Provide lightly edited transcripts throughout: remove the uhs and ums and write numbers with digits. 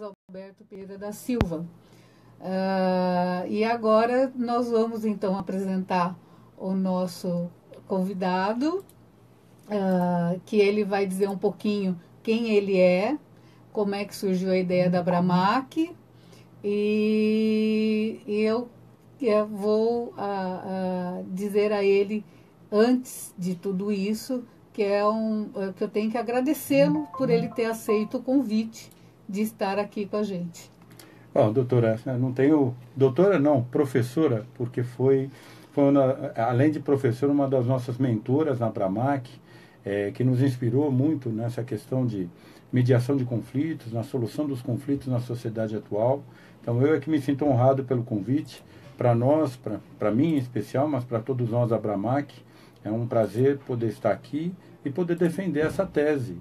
Alberto Pereira da Silva. E agora nós vamos então apresentar o nosso convidado, que ele vai dizer um pouquinho quem ele é, como é que surgiu a ideia da Abramac, e eu vou dizer a ele, antes de tudo isso, que eu tenho que agradecê-lo por ele ter aceito o convite de estar aqui com a gente. Bom, doutora, não tenho... Doutora não, professora, porque foi além de professora, uma das nossas mentoras na Abramac, que nos inspirou muito nessa questão de mediação de conflitos, na solução dos conflitos na sociedade atual. Então, eu é que me sinto honrado pelo convite. Para nós, para mim em especial, mas para todos nós da Abramac, é um prazer poder estar aqui e poder defender essa tese.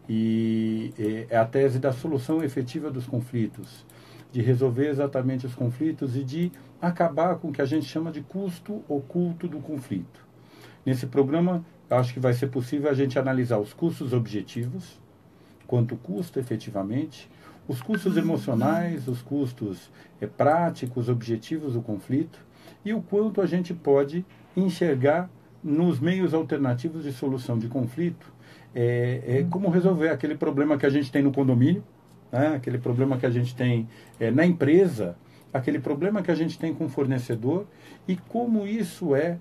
E é a tese da solução efetiva dos conflitos, de resolver exatamente os conflitos e de acabar com o que a gente chama de custo oculto do conflito. Nesse programa, acho que vai ser possível a gente analisar os custos objetivos, quanto custa efetivamente, os custos emocionais, os custos práticos, objetivos do conflito, e o quanto a gente pode enxergar nos meios alternativos de solução de conflito, como resolver aquele problema que a gente tem no condomínio, né? Aquele problema que a gente tem na empresa, aquele problema que a gente tem com o fornecedor, e como isso é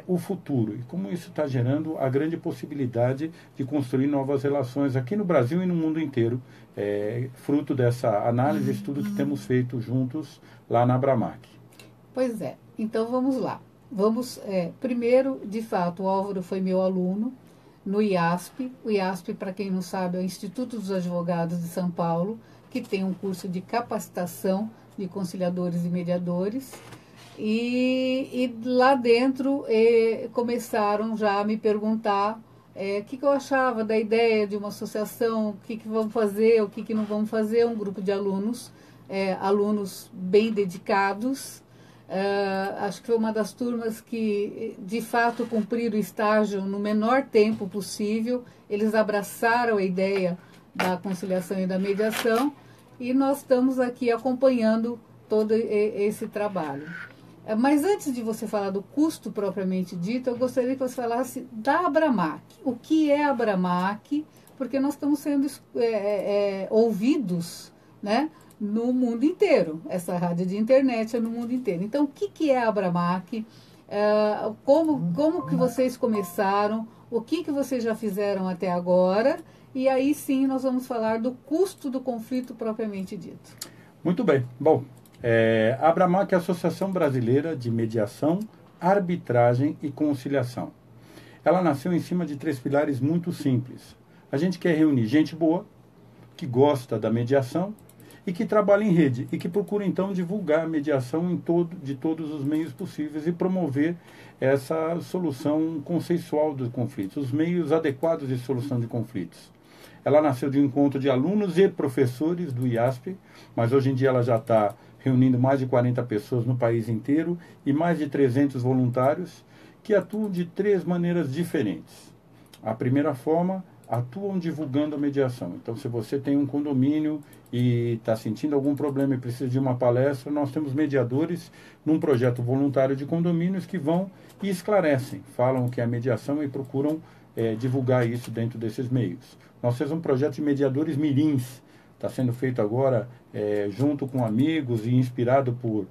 o futuro, e como isso está gerando a grande possibilidade de construir novas relações aqui no Brasil e no mundo inteiro, fruto dessa análise e estudo que temos feito juntos lá na Abramac. Pois é, então vamos lá. Primeiro, de fato, o Álvaro foi meu aluno no IASP. O IASP, para quem não sabe, é o Instituto dos Advogados de São Paulo, que tem um curso de capacitação de conciliadores e mediadores. E lá dentro começaram já a me perguntar o que eu achava da ideia de uma associação, o que vamos fazer, o que não vamos fazer. Um grupo de alunos, alunos bem dedicados. Acho que foi uma das turmas que, de fato, cumpriram o estágio no menor tempo possível. Eles abraçaram a ideia da conciliação e da mediação, e nós estamos aqui acompanhando todo esse trabalho. Mas antes de você falar do custo propriamente dito, eu gostaria que você falasse da Abramac. O que é a Abramac? Porque nós estamos sendo ouvidos, né, no mundo inteiro. Essa rádio de internet é no mundo inteiro. Então, o que é a Abramac? Como que vocês começaram? O que vocês já fizeram até agora? E aí sim nós vamos falar do custo do conflito propriamente dito. Muito bem. Bom, a Abramac é a Associação Brasileira de Mediação, Arbitragem e Conciliação. Ela nasceu em cima de 3 pilares muito simples. A gente quer reunir gente boa, que gosta da mediação e que trabalha em rede, e que procura então divulgar a mediação de todos os meios possíveis e promover essa solução consensual dos conflitos, os meios adequados de solução de conflitos. Ela nasceu de um encontro de alunos e professores do IASP, mas hoje em dia ela já está reunindo mais de 40 pessoas no país inteiro e mais de 300 voluntários que atuam de 3 maneiras diferentes. A primeira forma, atuam divulgando a mediação. Então, se você tem um condomínio e está sentindo algum problema e precisa de uma palestra, nós temos mediadores num projeto voluntário de condomínios que vão e esclarecem, falam o que é mediação e procuram divulgar isso dentro desses meios. Nós temos um projeto de mediadores mirins, está sendo feito agora junto com amigos e inspirado por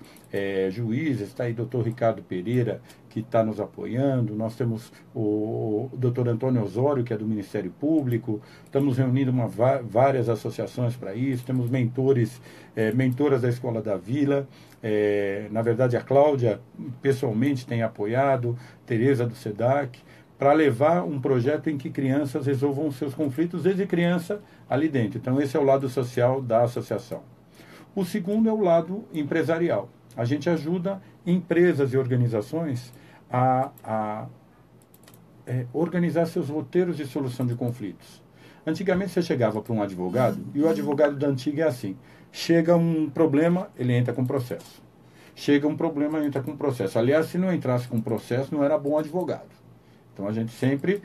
juízes. Está aí o Dr. Ricardo Pereira, que está nos apoiando. Nós temos o Dr. Antônio Osório, que é do Ministério Público. Estamos reunindo várias associações para isso. Temos mentoras da Escola da Vila. Na verdade, a Cláudia, pessoalmente, tem apoiado, Tereza do SEDAC, para levar um projeto em que crianças resolvam os seus conflitos desde criança ali dentro. Então, esse é o lado social da associação. O segundo é o lado empresarial. A gente ajuda empresas e organizações a organizar seus roteiros de solução de conflitos. Antigamente, você chegava para um advogado, e o advogado da antiga é assim: chega um problema, ele entra com processo. Chega um problema, entra com processo. Aliás, se não entrasse com processo, não era bom advogado. Então, a gente sempre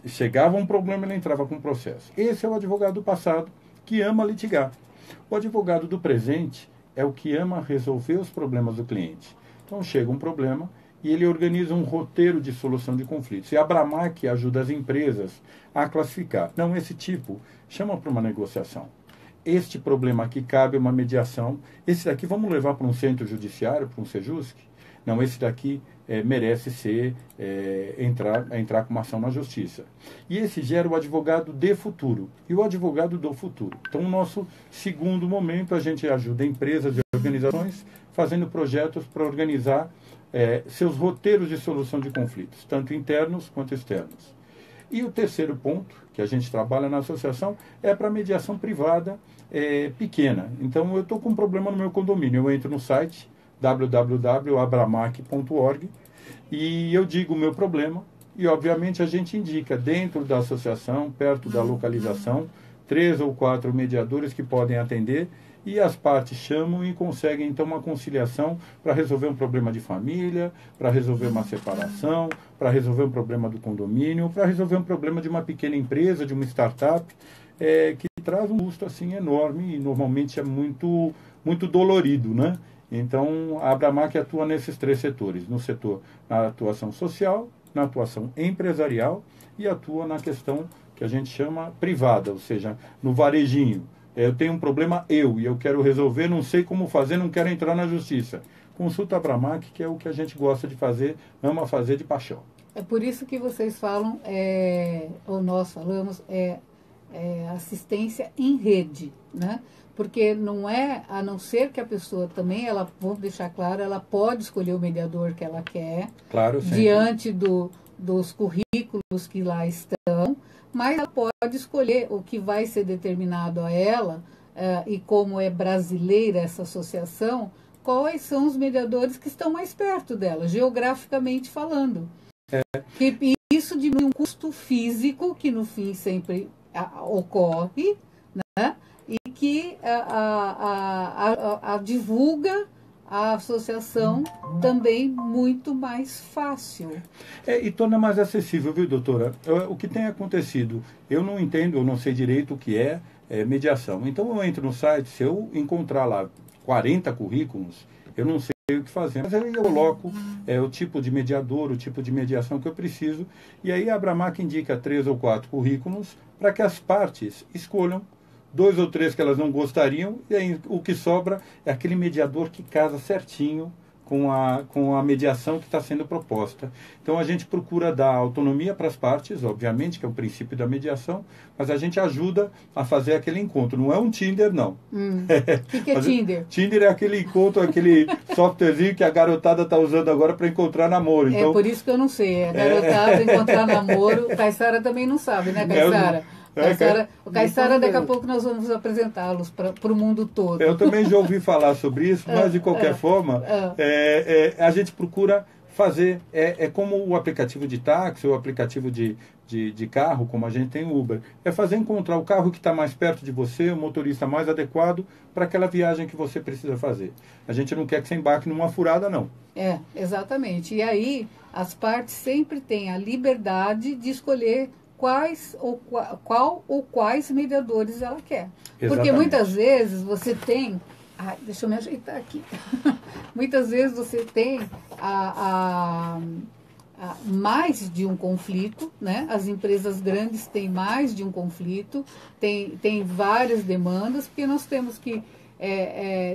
chegava um problema, ele entrava com processo. Esse é o advogado do passado, que ama litigar. O advogado do presente é o que ama resolver os problemas do cliente. Então chega um problema e ele organiza um roteiro de solução de conflitos. E a Abramac ajuda as empresas a classificar. Não, esse tipo chama para uma negociação. Este problema aqui cabe uma mediação. Esse daqui vamos levar para um centro judiciário, para um Sejusc? Não, esse daqui merece ser entrar com uma ação na justiça. E esse gera o advogado de futuro e o advogado do futuro. Então, no nosso segundo momento, a gente ajuda empresas e organizações fazendo projetos para organizar seus roteiros de solução de conflitos, tanto internos quanto externos. E o terceiro ponto que a gente trabalha na associação é para mediação privada pequena. Então, eu estou com um problema no meu condomínio, eu entro no site www.abramac.org e eu digo o meu problema e, obviamente, a gente indica dentro da associação, perto da localização, 3 ou 4 mediadores que podem atender e as partes chamam e conseguem, então, uma conciliação para resolver um problema de família, para resolver uma separação, para resolver um problema do condomínio, para resolver um problema de uma pequena empresa, de uma startup, que traz um custo assim enorme e normalmente é muito, muito dolorido, né? Então, a Abramac atua nesses 3 setores, na atuação social, na atuação empresarial e atua na questão que a gente chama privada, ou seja, no varejinho. Eu tenho um problema e eu quero resolver, não sei como fazer, não quero entrar na justiça. Consulta a Abramac, que é o que a gente gosta de fazer, ama fazer de paixão. É por isso que vocês falam, ou nós falamos, assistência em rede, né? Porque não é, a não ser que a pessoa também, vou deixar claro, ela pode escolher o mediador que ela quer, claro, diante dos currículos que lá estão, mas ela pode escolher o que vai ser determinado a ela, e como é brasileira essa associação, quais são os mediadores que estão mais perto dela, geograficamente falando. E isso diminui um custo físico, que no fim sempre ocorre, né? E que divulga a associação também muito mais fácil. E torna mais acessível, viu, doutora? O que tem acontecido, eu não entendo, eu não sei direito o que é mediação. Então eu entro no site, se eu encontrar lá 40 currículos, eu não sei o que fazer. Mas aí eu coloco o tipo de mediador, o tipo de mediação que eu preciso, e aí a Abramac indica 3 ou 4 currículos para que as partes escolham 2 ou 3 que elas não gostariam, e aí o que sobra é aquele mediador que casa certinho com a mediação que está sendo proposta. Então a gente procura dar autonomia para as partes, obviamente, que é o princípio da mediação, mas a gente ajuda a fazer aquele encontro. Não é um Tinder, não. O que é Tinder? Tinder é aquele encontro, aquele softwarezinho que a garotada está usando agora para encontrar namoro. Então, é por isso que eu não sei. A garotada encontrar namoro, Caissara também não sabe, né, Caissara? O Caissara, daqui a pouco nós vamos apresentá-los para o mundo todo. Eu também já ouvi falar sobre isso, mas de qualquer forma, a gente procura fazer, como o aplicativo de táxi ou o aplicativo de carro, como a gente tem o Uber, é fazer encontrar o carro que está mais perto de você, o motorista mais adequado para aquela viagem que você precisa fazer. A gente não quer que você embarque numa furada, não. Exatamente. E aí, as partes sempre têm a liberdade de escolher qual ou quais mediadores ela quer. Exatamente. Porque muitas vezes você tem... deixa eu me ajeitar aqui. Muitas vezes você tem mais de um conflito, né? As empresas grandes têm mais de um conflito, tem várias demandas, porque nós temos que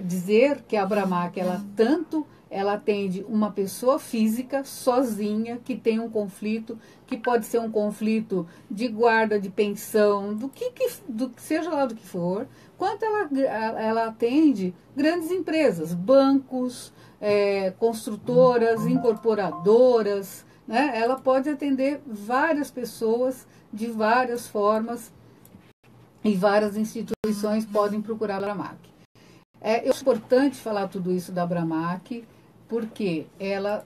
dizer que a Abramac, ela atende uma pessoa física sozinha que tem um conflito, que pode ser um conflito de guarda, de pensão, do que seja lá do que for, quanto ela atende grandes empresas, bancos, construtoras, incorporadoras, né? Ela pode atender várias pessoas de várias formas e várias instituições podem procurar a Abramac. É importante falar tudo isso da Abramac, porque ela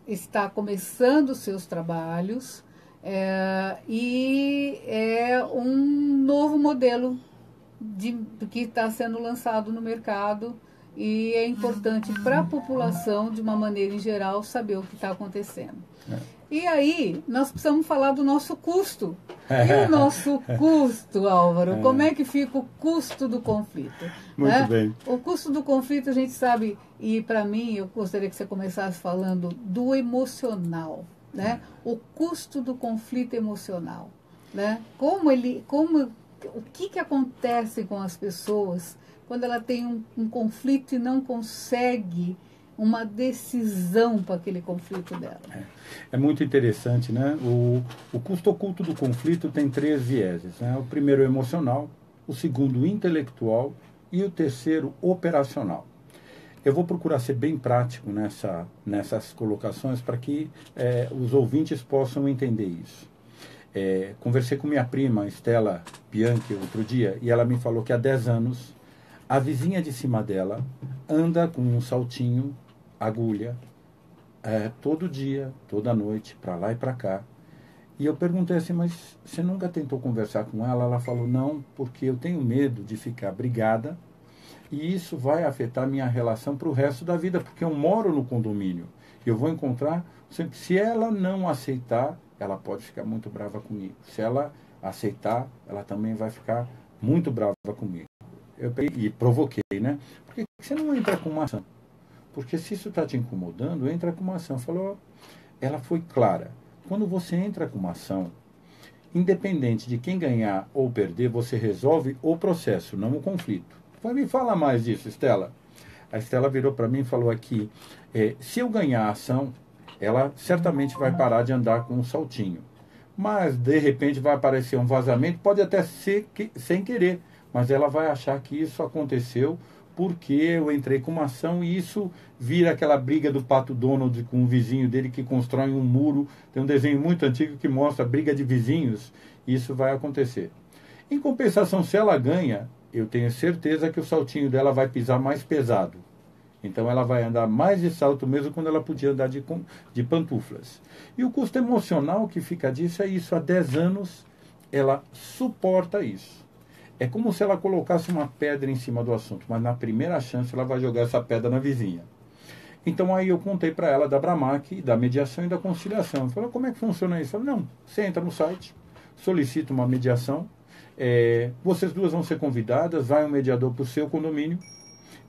está começando os seus trabalhos e é um novo modelo que está sendo lançado no mercado e é importante para a população, de uma maneira em geral, saber o que está acontecendo. E aí, nós precisamos falar do nosso custo. E o nosso custo, Álvaro? Como é que fica o custo do conflito? Muito bem. O custo do conflito, a gente sabe, e para mim, eu gostaria que você começasse falando do emocional, né? O custo do conflito emocional, né? O que acontece com as pessoas quando ela tem um conflito e não consegue uma decisão para aquele conflito dela? É muito interessante, né? O custo oculto do conflito tem 3 vieses, né? O primeiro, emocional, o segundo, intelectual, e o terceiro, operacional. Eu vou procurar ser bem prático nessas colocações para que os ouvintes possam entender isso. Conversei com minha prima, Estela Bianchi, outro dia, e ela me falou que há 10 anos a vizinha de cima dela anda com um saltinho, agulha, todo dia, toda noite, para lá e para cá. E eu perguntei assim, mas você nunca tentou conversar com ela? Ela falou, não, porque eu tenho medo de ficar brigada e isso vai afetar minha relação para o resto da vida, porque eu moro no condomínio. Eu vou encontrar, se ela não aceitar, ela pode ficar muito brava comigo. Se ela aceitar, ela também vai ficar muito brava comigo. E provoquei, né? Por que você não entra com uma ação? Porque se isso está te incomodando, entra com uma ação. Falou, ela foi clara. Quando você entra com uma ação, independente de quem ganhar ou perder, você resolve o processo, não o conflito. Vai me falar mais disso, Estela. A Estela virou para mim e falou aqui, se eu ganhar a ação, ela certamente vai parar de andar com um saltinho. Mas, de repente, vai aparecer um vazamento, pode até ser sem querer, mas ela vai achar que isso aconteceu porque eu entrei com uma ação e isso vira aquela briga do Pato Donald com o vizinho dele que constrói um muro. Tem um desenho muito antigo que mostra a briga de vizinhos. Isso vai acontecer. Em compensação, se ela ganha, eu tenho certeza que o saltinho dela vai pisar mais pesado. Então ela vai andar mais de salto mesmo quando ela podia andar de pantuflas. E o custo emocional que fica disso é isso. Há 10 anos ela suporta isso. É como se ela colocasse uma pedra em cima do assunto, mas na primeira chance ela vai jogar essa pedra na vizinha. Então aí eu contei para ela da Abramac, da mediação e da conciliação. Eu falei, como é que funciona isso? Eu falei, não, você entra no site, solicita uma mediação, vocês duas vão ser convidadas, vai um mediador para o seu condomínio,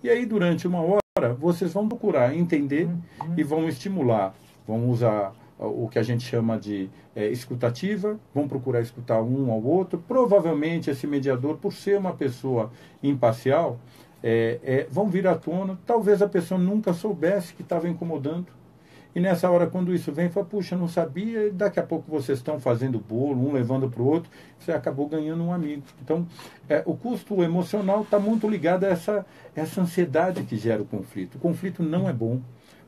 e aí durante uma hora vocês vão procurar entender e vão estimular, vão usar o que a gente chama de escutativa, vão procurar escutar um ao outro. Provavelmente esse mediador, por ser uma pessoa imparcial, vão vir à tona. Talvez a pessoa nunca soubesse que estava incomodando. E nessa hora, quando isso vem, fala, puxa, não sabia, e daqui a pouco vocês estão fazendo bolo, um levando para o outro, você acabou ganhando um amigo. Então, o custo emocional está muito ligado a essa ansiedade que gera o conflito. O conflito não é bom,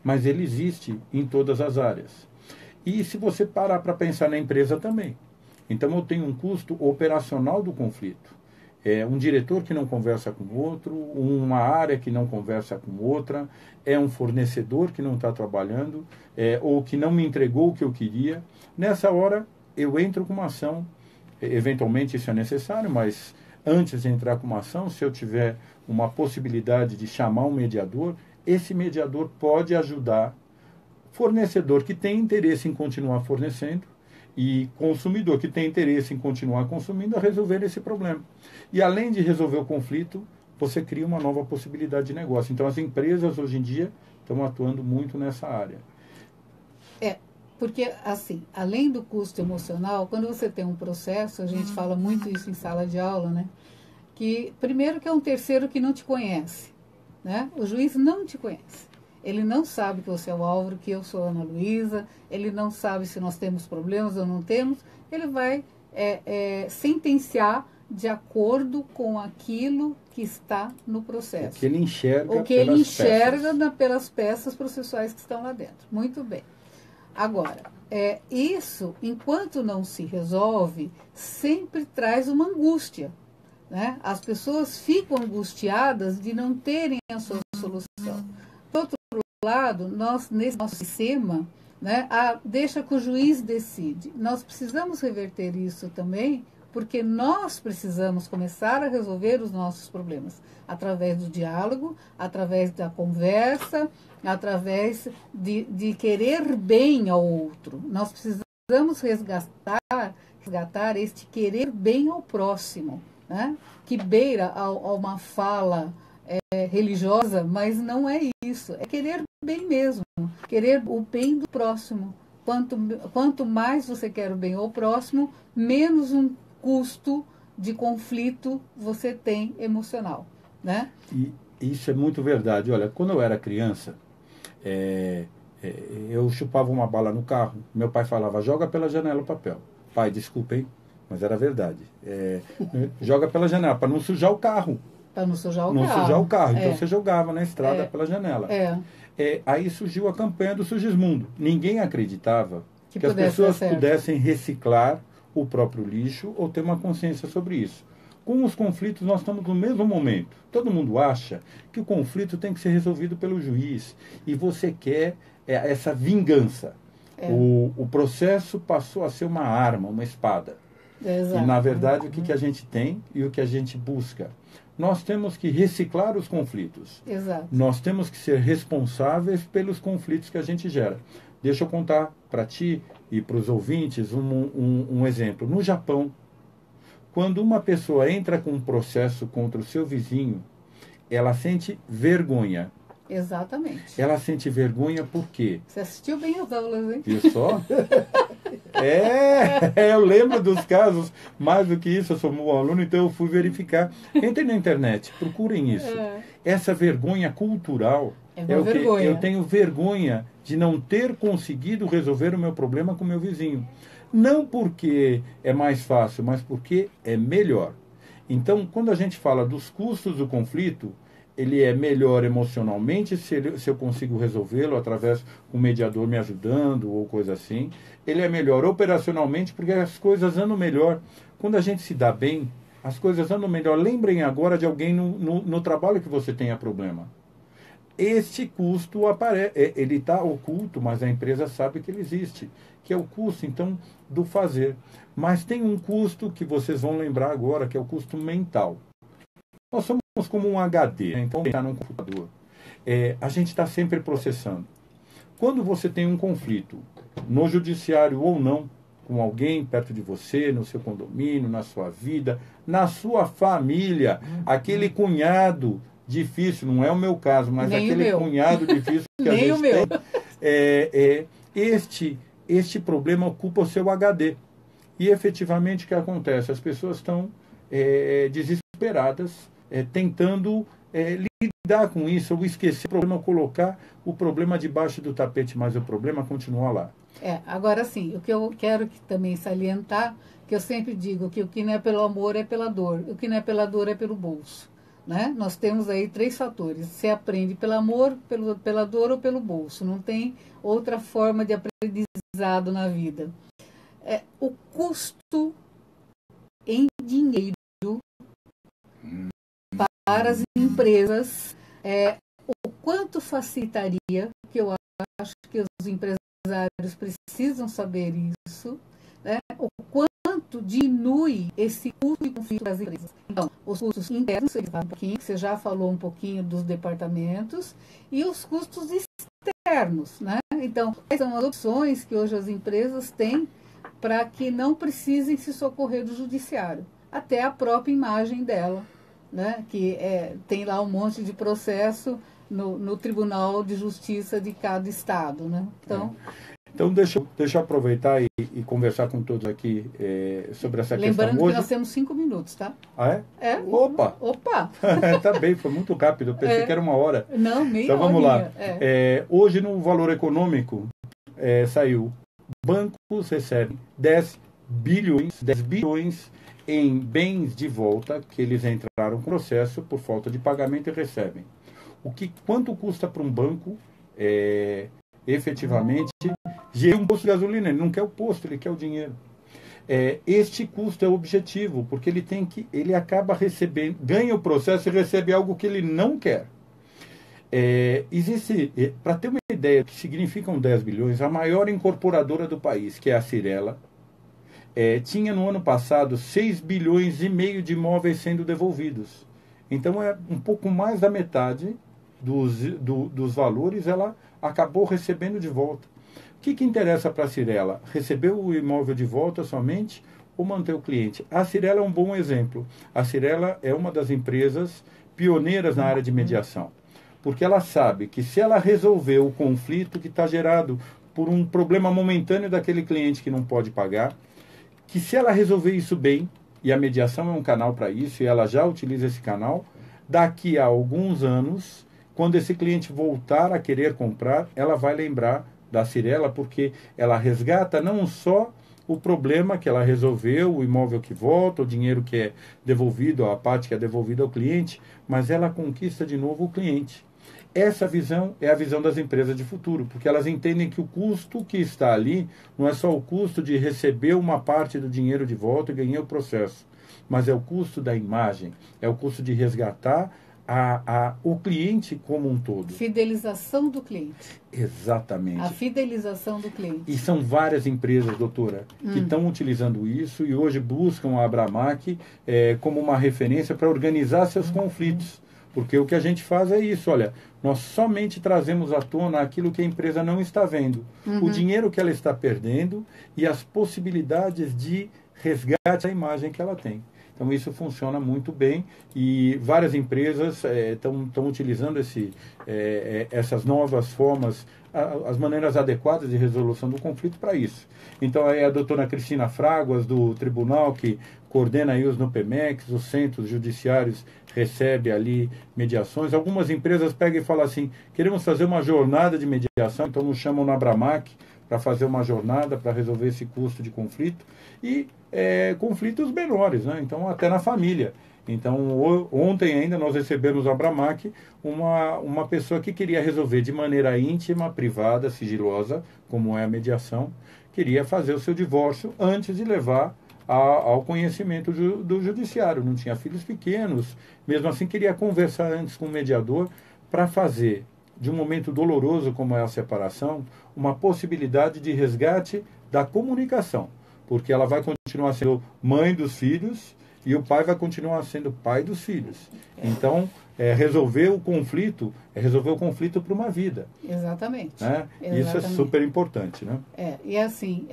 mas ele existe em todas as áreas. E se você parar para pensar na empresa também. Então eu tenho um custo operacional do conflito. Um diretor que não conversa com o outro, uma área que não conversa com outra, um fornecedor que não está trabalhando, ou que não me entregou o que eu queria. Nessa hora eu entro com uma ação, eventualmente isso é necessário, mas antes de entrar com uma ação, se eu tiver uma possibilidade de chamar um mediador, esse mediador pode ajudar fornecedor que tem interesse em continuar fornecendo e consumidor que tem interesse em continuar consumindo a resolver esse problema. E além de resolver o conflito, você cria uma nova possibilidade de negócio. Então as empresas hoje em dia estão atuando muito nessa área. Porque assim, além do custo emocional, quando você tem um processo, a gente fala muito isso em sala de aula, né? Que primeiro que é um terceiro que não te conhece, né? O juiz não te conhece. Ele não sabe que você é o Álvaro, que eu sou a Ana Luísa, ele não sabe se nós temos problemas ou não temos, ele vai sentenciar de acordo com aquilo que está no processo. O que ele enxerga, pelas peças processuais que estão lá dentro. Muito bem. Agora, isso, enquanto não se resolve, sempre traz uma angústia, né? As pessoas ficam angustiadas de não terem a sua solução. Do outro lado, nós, nesse nosso sistema, né, deixa que o juiz decide. Nós precisamos reverter isso também porque nós precisamos começar a resolver os nossos problemas através do diálogo, através da conversa, através de querer bem ao outro. Nós precisamos resgatar este querer bem ao próximo, né? Que beira a uma fala religiosa, mas não é isso. É querer bem mesmo, querer o bem do próximo. Quanto mais você quer o bem ao próximo, menos um custo de conflito você tem emocional, né? E isso é muito verdade. Olha, quando eu era criança, eu chupava uma bala no carro. Meu pai falava, joga pela janela o papel. Pai, desculpa, hein? Mas era verdade. Joga pela janela, para não sujar o carro. Para não sujar o carro. Não sujar o carro. Então você jogava na estrada pela janela. Aí surgiu a campanha do Sugismundo. Ninguém acreditava que as pessoas pudessem reciclar o próprio lixo ou ter uma consciência sobre isso. Com os conflitos, nós estamos no mesmo momento. Todo mundo acha que o conflito tem que ser resolvido pelo juiz. E você quer essa vingança. O processo passou a ser uma arma, uma espada. Exato. E, na verdade, o que a gente tem e o que a gente busca? Nós temos que reciclar os conflitos. Exato. Nós temos que ser responsáveis pelos conflitos que a gente gera. Deixa eu contar para ti e para os ouvintes um exemplo. No Japão, quando uma pessoa entra com um processo contra o seu vizinho, ela sente vergonha. Exatamente. Ela sente vergonha por quê? Você assistiu bem as aulas, hein? Viu só? Eu lembro dos casos. Mais do que isso, eu sou um bom aluno, então eu fui verificar. Entrem na internet, procurem isso. Essa vergonha cultural é o que eu tenho vergonha de não ter conseguido resolver o meu problema com o meu vizinho. Não porque é mais fácil, mas porque é melhor. Então, quando a gente fala dos custos do conflito, ele é melhor emocionalmente se eu consigo resolvê-lo através de um mediador me ajudando ou coisa assim. Ele é melhor operacionalmente porque as coisas andam melhor. Quando a gente se dá bem, as coisas andam melhor. Lembrem agora de alguém no trabalho que você tenha problema. Este custo ele está oculto, mas a empresa sabe que ele existe, que é o custo, então, do fazer. Mas tem um custo que vocês vão lembrar agora, que é o custo mental. Nós somos como um HD, né? Então está num computador. A gente está sempre processando. Quando você tem um conflito, no judiciário ou não, com alguém perto de você, no seu condomínio, na sua vida, na sua família, aquele cunhado difícil, não é o meu caso, mas nem aquele cunhado difícil que a gente tem, este problema ocupa o seu HD. E efetivamente o que acontece? As pessoas estão desesperadas, tentando lidar com isso, ou esquecer o problema, ou colocar o problema debaixo do tapete, mas o problema continua lá. Agora sim, o que eu quero também salientar, que eu sempre digo que o que não é pelo amor é pela dor, o que não é pela dor é pelo bolso. Né? Nós temos aí 3 fatores. Você aprende pelo amor, pela dor ou pelo bolso. Não tem outra forma de aprendizado na vida. O custo em dinheiro para as empresas, o quanto facilitaria, que eu acho que os empresários precisam saber isso, né? O quanto diminui esse custo de conflito das empresas. Então, os custos internos, você já falou um pouquinho dos departamentos, e os custos externos, né? Então, quais são as opções que hoje as empresas têm para que não precisem se socorrer do judiciário? Até a própria imagem dela, né? Que tem lá um monte de processo no Tribunal de Justiça de cada estado, né? Então, deixa eu aproveitar e conversar com todos aqui sobre essa questão. Lembrando hoje. Que nós temos 5 minutos, tá? Ah, é? Opa! Tá bem, foi muito rápido. Eu pensei que era 1 hora. Não, meia Então, vamos lá. É. Hoje, no Valor Econômico, saiu. Bancos recebem 10 bilhões em bens de volta que eles entraram com processo por falta de pagamento e recebem. Quanto custa para um banco efetivamente gerir um posto de gasolina? Ele não quer o posto, ele quer o dinheiro. Este custo é objetivo, porque ele acaba recebendo, ganha o processo e recebe algo que ele não quer. Existe, para ter uma ideia do que significam 10 bilhões, a maior incorporadora do país, que é a Cirela, tinha no ano passado 6 bilhões e meio de imóveis sendo devolvidos. Então é um pouco mais da metade dos valores ela acabou recebendo de volta. O que interessa para a Cyrela? Receber o imóvel de volta somente ou manter o cliente? A Cyrela é um bom exemplo. A Cyrela é uma das empresas pioneiras na área de mediação, porque ela sabe que se ela resolver o conflito que está gerado por um problema momentâneo daquele cliente que não pode pagar, que se ela resolver isso bem, e a mediação é um canal para isso, e ela já utiliza esse canal, daqui a alguns anos, quando esse cliente voltar a querer comprar, ela vai lembrar da Cyrela, porque ela resgata não só o problema que ela resolveu, o imóvel que volta, o dinheiro que é devolvido, a parte que é devolvida ao cliente, mas ela conquista de novo o cliente. Essa visão é a visão das empresas de futuro, porque elas entendem que o custo que está ali não é só o custo de receber uma parte do dinheiro de volta e ganhar o processo, mas é o custo da imagem, é o custo de resgatar o cliente como um todo. Fidelização do cliente. Exatamente. A fidelização do cliente. E são várias empresas, doutora, que estão utilizando isso e hoje buscam a Abramac como uma referência para organizar seus conflitos. Porque o que a gente faz é isso, olha, nós somente trazemos à tona aquilo que a empresa não está vendo. O dinheiro que ela está perdendo e as possibilidades de resgate da imagem que ela tem. Então isso funciona muito bem e várias empresas estão utilizando essas novas formas, as maneiras adequadas de resolução do conflito para isso. Então aí a doutora Cristina Fraguas, do tribunal, que coordena aí os NUPEMEX, os centros judiciários, recebe ali mediações. Algumas empresas pegam e falam assim, queremos fazer uma jornada de mediação, então nos chamam na Abramac para fazer uma jornada para resolver esse custo de conflito. E conflitos menores, né? Então até na família. Então ontem ainda nós recebemos na Abramac uma pessoa que queria resolver de maneira íntima, privada, sigilosa, como é a mediação, queria fazer o seu divórcio antes de levar ao conhecimento do judiciário. Não tinha filhos pequenos, mesmo assim queria conversar antes com o mediador para fazer de um momento doloroso como é a separação uma possibilidade de resgate da comunicação, porque ela vai continuar sendo mãe dos filhos e o pai vai continuar sendo pai dos filhos. Então, resolver o conflito é resolver o conflito para uma vida. Exatamente. Né? Exatamente. Isso é super importante, né? E assim,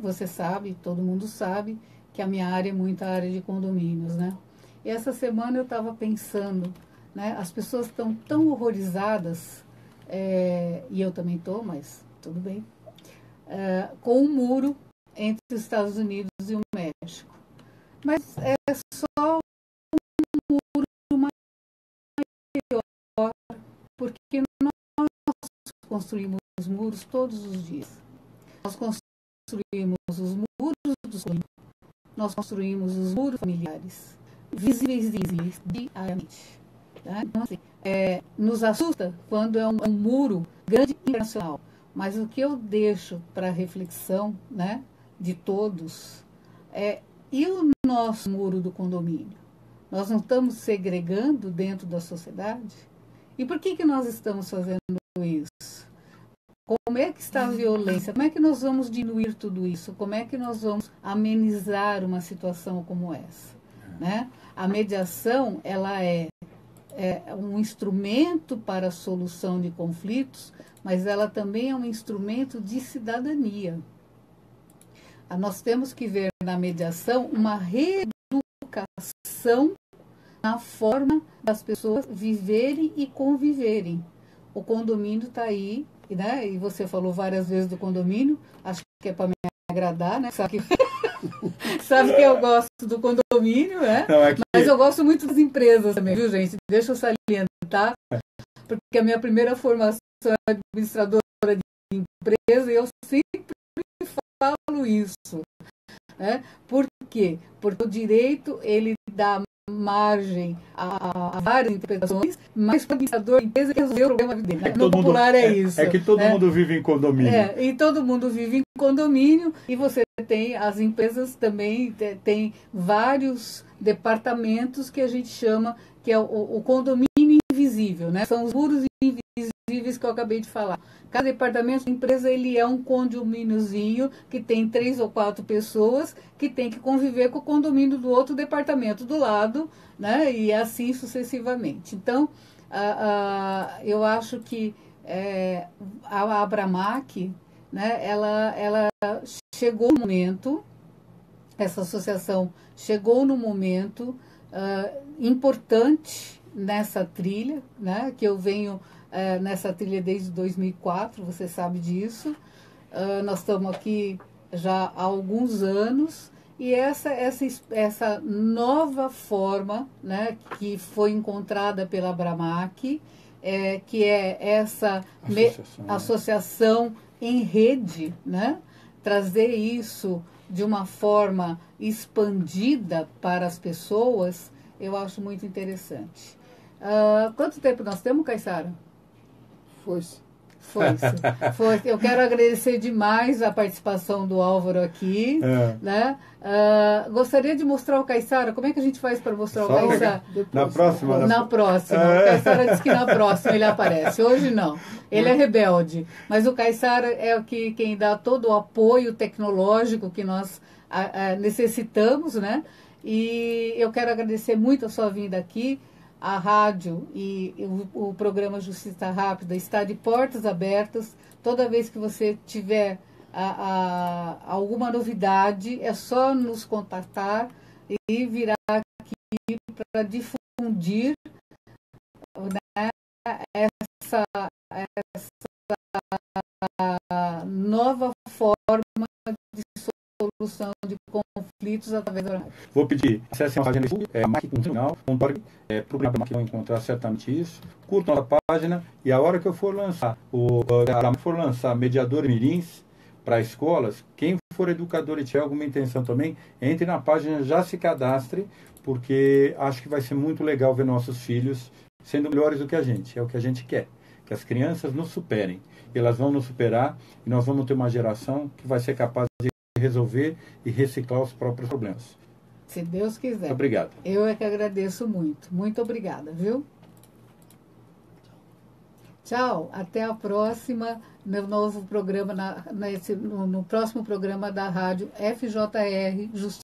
você sabe, todo mundo sabe, que a minha área é muita área de condomínios, né? E essa semana eu estava pensando, né? As pessoas estão tão horrorizadas, e eu também estou, mas tudo bem, com um muro entre os Estados Unidos e o México. Mas é só um muro maior, porque nós construímos muros todos os dias. Nós construímos os muros dos condomínios, nós construímos os muros familiares, visíveis diariamente. Tá? Então, assim, nos assusta quando é um muro grande internacional. Mas o que eu deixo para reflexão, né, de todos e o nosso muro do condomínio? Nós não estamos segregando dentro da sociedade? E por que nós estamos fazendo isso? Como é que está a violência? Como é que nós vamos diminuir tudo isso? Como é que nós vamos amenizar uma situação como essa? Né? A mediação, ela é um instrumento para a solução de conflitos, mas ela também é um instrumento de cidadania. Nós temos que ver na mediação uma reeducação na forma das pessoas viverem e conviverem. O condomínio está aí, né? E você falou várias vezes do condomínio, acho que é para me agradar, né? Sabe que eu gosto do condomínio, né? Não, mas eu gosto muito das empresas também, viu, gente? Deixa eu salientar, porque a minha primeira formação é administradora de empresa e eu sempre falo isso. Né? Por quê? Porque o direito, ele dá margem a várias interpretações, mas para o administrador de empresa que resolveu o problema dele. Né? No popular isso. É que todo mundo vive em condomínio. E todo mundo vive em condomínio e você tem, as empresas também tem vários departamentos que a gente chama, que é o condomínio invisível, né? São os muros invisíveis isso que eu acabei de falar. Cada departamento da empresa, ele é um condomíniozinho que tem 3 ou 4 pessoas que tem que conviver com o condomínio do outro departamento do lado, né? E assim sucessivamente. Então, eu acho que a Abramac, né, ela chegou no momento, essa associação chegou no momento importante nessa trilha, né, que eu venho nessa trilha desde 2004, você sabe disso. Nós estamos aqui já há alguns anos e essa nova forma, né, que foi encontrada pela Abramac, que é essa associação em rede, né, trazer isso de uma forma expandida para as pessoas, eu acho muito interessante. Quanto tempo nós temos, Caissara? Foi-se. Foi. Eu quero agradecer demais a participação do Álvaro aqui. Né? Gostaria de mostrar o Caissara. Como é que a gente faz para mostrar o Caissara? Na próxima. Na próxima. O Caissara disse que na próxima ele aparece. Hoje não. Ele é rebelde. Mas o Caissara é quem dá todo o apoio tecnológico que nós necessitamos, né? E eu quero agradecer muito a sua vinda aqui. A rádio e o programa Justiça Rápida está de portas abertas. Toda vez que você tiver alguma novidade, é só nos contatar e virar aqui para difundir, né, essa nova forma de solução de conflitos através da rádio. Vou pedir, acessem a página do YouTube, procurem que vão encontrar certamente isso. Curtam a página e a hora que eu for lançar, mediadores mirins para escolas, quem for educador e tiver alguma intenção também, entre na página, já se cadastre, porque acho que vai ser muito legal ver nossos filhos sendo melhores do que a gente. É o que a gente quer, que as crianças nos superem. Elas vão nos superar e nós vamos ter uma geração que vai ser capaz de resolver e reciclar os próprios problemas. Se Deus quiser. Muito obrigado. Eu é que agradeço muito. Muito obrigada, viu? Tchau. Até a próxima, no novo programa, no próximo programa da rádio FJR Justiça.